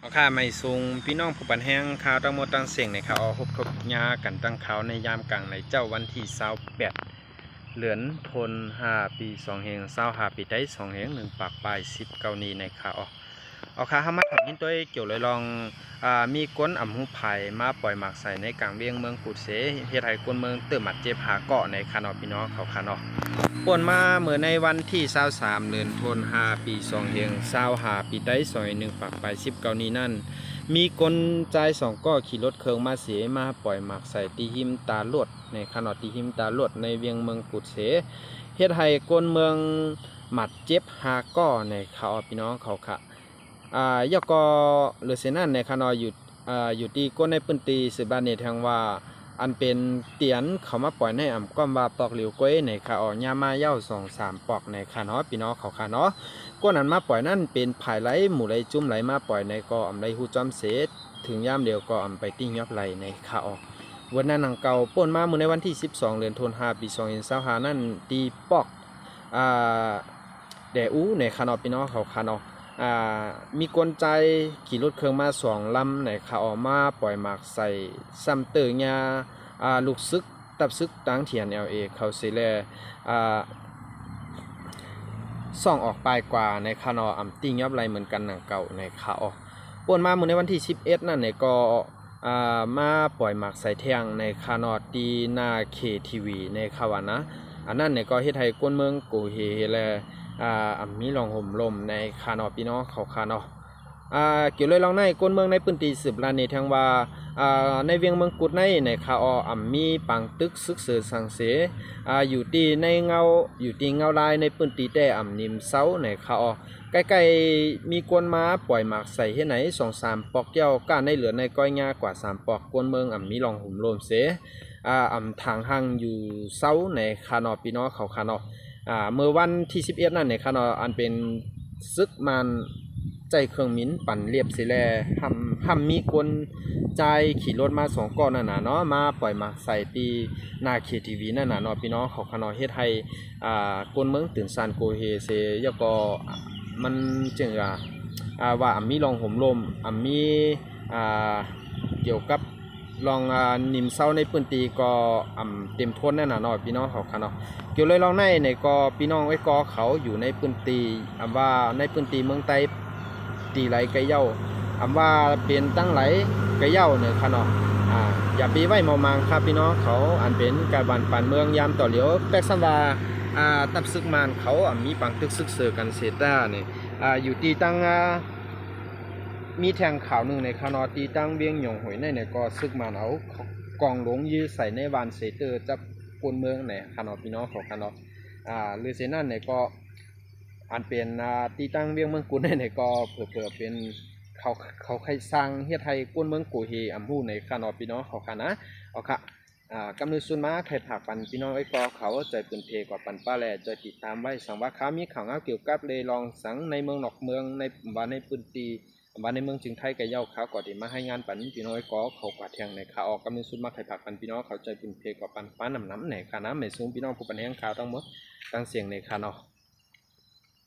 เอาค่าไม่สูงพี่น้องผู้ปันแห้งข่าวตั้งหมดตั้งเสียงในข่าวพบทบยากันตั้งข่าวในยามกลางในเจ้าวันที่28เดือนธันวาคมปี25ปีได้1ปากปลาย19นี้ในข่าวเอาค่าห้ามัดถอดยินตัวเกี่ยวเลยลองมีก้นอ่ำหูไผ่มาปล่อยหมากใส่ในกลางเวียงเมืองกุดเสเฮ็ดให้คนเมืองเติมหมัดเจ็บหาเกาะในคานอพี่น้องเขาคานอป่วนมาเมื่อในวันที่23เดือนธันวาคมปี25ปีได้1ปากปลาย19นี้นั่นมีคนใจ2ก็ขี่รถเครื่องมาเสียมาปล่อยหมากใส่ตีหิมตาลวดในคานอตีหิมตาลวดในเวียงเมืองกุดเสเฮ็ดให้คนเมืองหมัดเจ็บหาเกาะในเขาพี่น้องเขาค่ะยกก็หรือเสนั่นในคานออยู่ที่ก้นในปืนตีสืบานเนทางว่าอันเป็นเตียนเขามาปล่อยในอ่ำก้อมว่าปอกเหลียวก้อยในขาอ่อนยามาเย้า2-3ปอกในคานอพี่น้องเขาคานอก้นนั้นมาปล่อยนั่นเป็นภายไหลหมู่ไหลจุ่มไหลมาปล่อยในกออ่ำไหลหูจอมเสดถึงย่ามเดียวก็อ่ำไปติ้งยับไหลในขาออกวันนั้นหนังเก่าป่นมาเมื่อในวันที่12เดือนธันวาคมปี2565นั่นตีปอกแดอูในคานอพี่น้องเขาคานอมีกลใจขี่รถเครื่องมา2 ลำในขาออกมาปล่อยหมากใส่ซ้ำเตยาลูกซึกตับซึกตั้งเถียน LA เขาสิแลส่องออกปลายกว่าในคานออ่ำติ้งยับไรเหมือนกันหนังเก่าในขาออกป่วนมาเมื่อในวันที่11นั่นเนี่ยก็มาปล่อยหมากใส่แทงในคานอตีนาเคทีวีในขาวานะอันนั้นเนี่ยก็เฮ็ดให้คนเมืองโกเฮและมีลองห่มลมในคานอพี่น้องเขาคานอเกี่ยวเลยลองในก้นเมืองในพื้นที่สืบลานในทางว่าในเวียงเมืองกุดในคามีปังตึกซึกเสือสังเสอยู่ที่ในเงาลายในพื้นที่แต่นิมเซาในคาใกล้ๆมีกวนมาปล่อยหมากใส่ให้ไหน2-3ปอกเกี่ยวก้านในเหลือในก้อยงากว่า3ปอกก้นเมืองมีลองห่มลมเสทางห่างอยู่เซาในคานอพี่น้องเขาคานอเมื่อวันที่11นั่นในคานออันเป็นซึกมันใจเครื่องมิ้นปั่นเรียบสิแลทำมีคนใจขี่รถมา2 ก้อนนั่นน่ะเนาะมาปล่อยมาใส่ตีนาเคทีวีนั่นน่ะเนาะพี่น้องเขาคานอเฮ็ดให้คนเมืองตื่นซานโกเฮเซยก็มันจึงว่ามีลองห่มลมมีเกี่ยวกับลองนิมเศร้าในพื้นที่ก็เต็มท้นนั่นน่ะเนาะพี่น้องเขาค่ะเนาะเกี่ยวเลยลองในก็พี่น้องไว้ก็เขาอยู่ในพื้นที่ว่าในพื้นที่เมืองใต้ตีไหลไกเย้าว่าเป็นตั้งไหลไกเย้าเนี่ยค่ะเนาะอย่าปีไว้มองครับพี่น้องเขาอันเป็นการบ้านป่านเมืองยามต่อเหลียวแปกสัมว่าตับซึกมานเขามีปังตึกซึกเสือกันเซต้าเนี่ยอยู่ที่ตั้งมีแทงข่าวหนึ่งในคานอตีตั้งเวียงหยงหวยในก็ซึกมันเอากองหลงยื้อใส่ในวานเสเตอร์จับกวนเมืองในคานอพี่น้องของคานอหรือเซนั่นในก็อันเป็นตีตั้งเวียงเมืองกุนในก็เผื่อเป็นเขาใครสร้างเฮ็ดให้กวนเมืองกูเฮอำฮู้ในคานอพี่น้องเขาค่ะนะเอาค่ะกำเนิดซุนมาใครผักปันพี่น้องไอ้ก็เขาใจปืนเพกว่าปันป้าแหล่ใจติดตามไว้สังว่าเขามีข่าวเกี่ยวกับเลยลองสังในเมืองนอกเมืองในบ้านในพื้นที่บ้านในเมืองจึงไทยกับเย้าเขาก่อนที่มาให้งานปันพี่น้องไอ้ก็เขากว่าเทียงในข่าวออกกำเนิดซุนมาใครผักปันพี่น้องเขาใจปืนเพกว่าปันป้าน้ำในข่าวน้ำในซุ้มพี่น้องผู้ปันแห้งข่าวทั้งหมดตั้งเสียงในข่าวเนาะ